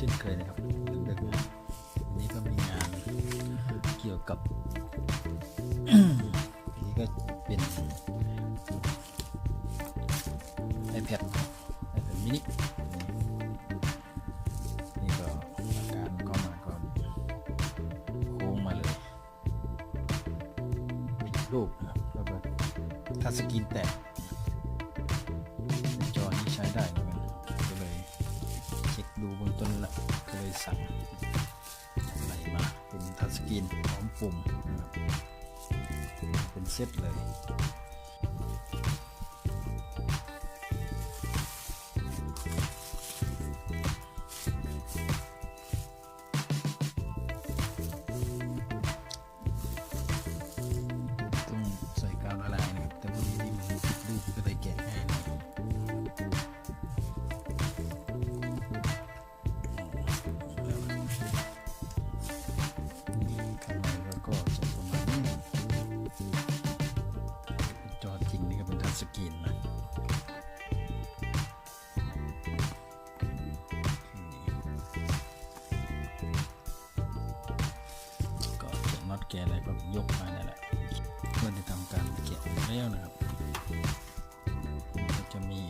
ช่นเคยนะครับดึกๆนะวันนี้ก็มีงานเกี่ยวกับ นี่ก็เป็น iPad มินินี่ก็อาการเข้ามาก่อนโค้งมาเลยผิดรูปนะครับแล้วก็ทัชสกรีนแตกจอนี้ใช้ได้เหมือนกันก็เลยเช็คดูบนต้นละก็เลยสั่งอะไรมาเป็นทัชสกรีนพร้อมปุ่มนะครับเป็นเซตเลยสกรีนนะก็จะน็อตแกะอะไรก็ยกมาได้แหละเพื่อจะทำการแกะแล้วนะครับก็จะมี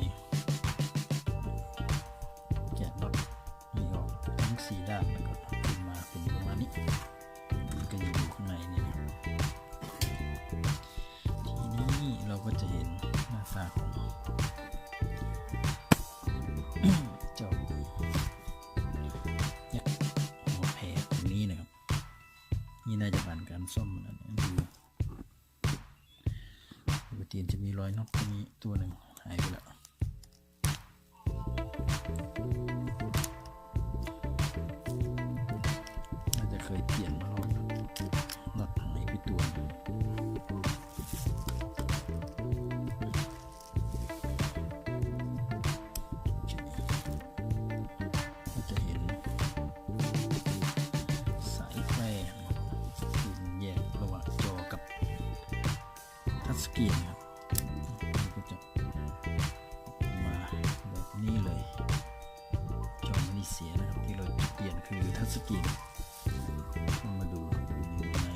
แกะน็อตมีออกทั้ง4ด้านแล้วก็ขึ้นมาเป็นประมาณนี้มันก็อยู่ข้างในนี่ครับทีนี้เราก็จะเห็นหน้าตาของเจ้าเนี่ยหัวแผงตรงนี้นะครับนี่น่าจะผ่านการซ่อมมาแล้วดูปกติจะมีรอยน็อตตรงนี้ตัวหนึ่งหายไปแล้วน่าจะเคยเปลี่ยนมารอบน็อตหายไปตัวนึงสกรีนครับก็จะมาแบบนี้เลยจอมันนี่เสียนะครับที่เราเปลี่ยนคือทัชสกรีนมาดูอยู่ไหน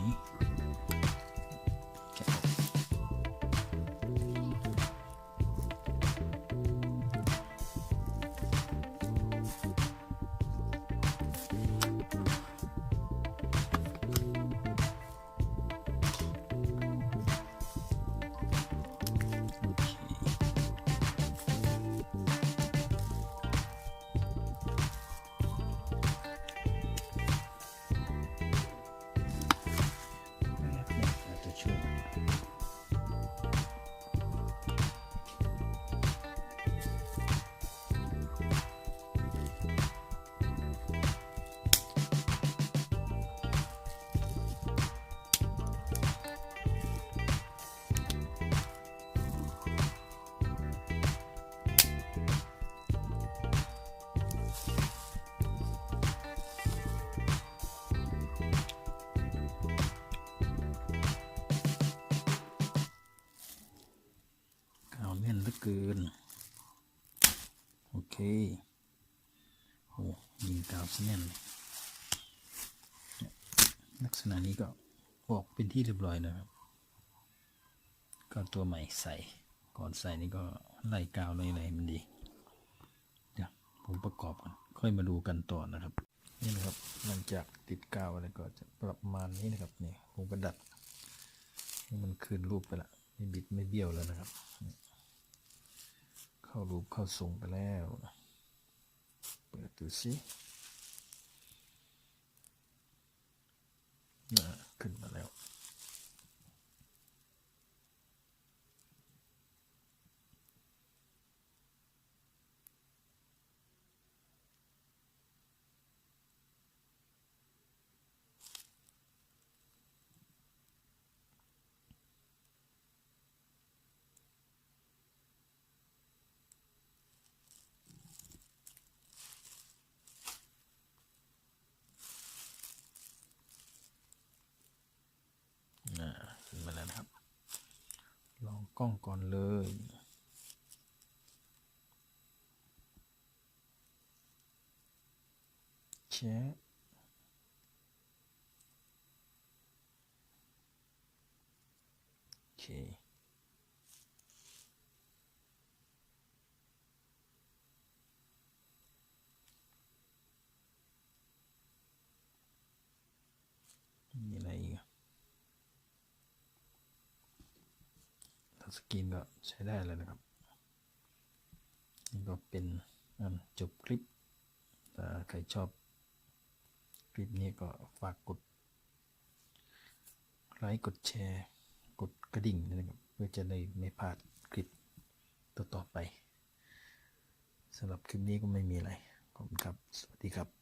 แกะเหลือเกินโอเคโอ้ยิงกาวแน่นลักษณะนี้ก็ออกเป็นที่เรียบร้อยนะครับก็ตัวใหม่ใส่ก่อนใส่นี่ก็ไล่กาวไล่อะไรมันดีเดี๋ยวผมประกอบกันค่อยมาดูกันต่อนะครับนี่นะครับหลังจากติดกาวอะไรก็จะประมาณนี้นะครับนี่ผมก็ดัดให้มันคืนรูปไปละไม่บิดไม่เบี้ยวแล้วนะครับเข้ารูปเข้าทรงไปแล้วเปิดดูสิขึ้นมาแล้วขึ้นมาแล้วนะครับ ลองกล้องก่อนเลย แชร์โอเคมีอะไรอีกทัชสกรีนก็ใช้ได้แล้วนะครับนี่ก็เป็นจบคลิปถ้าใครชอบคลิปนี้ก็ฝากกดไลค์กดแชร์กดกระดิ่งนะครับเพื่อจะได้ไม่พลาดคลิปต่อไปสำหรับคลิปนี้ก็ไม่มีอะไรขอบคุณครับสวัสดีครับ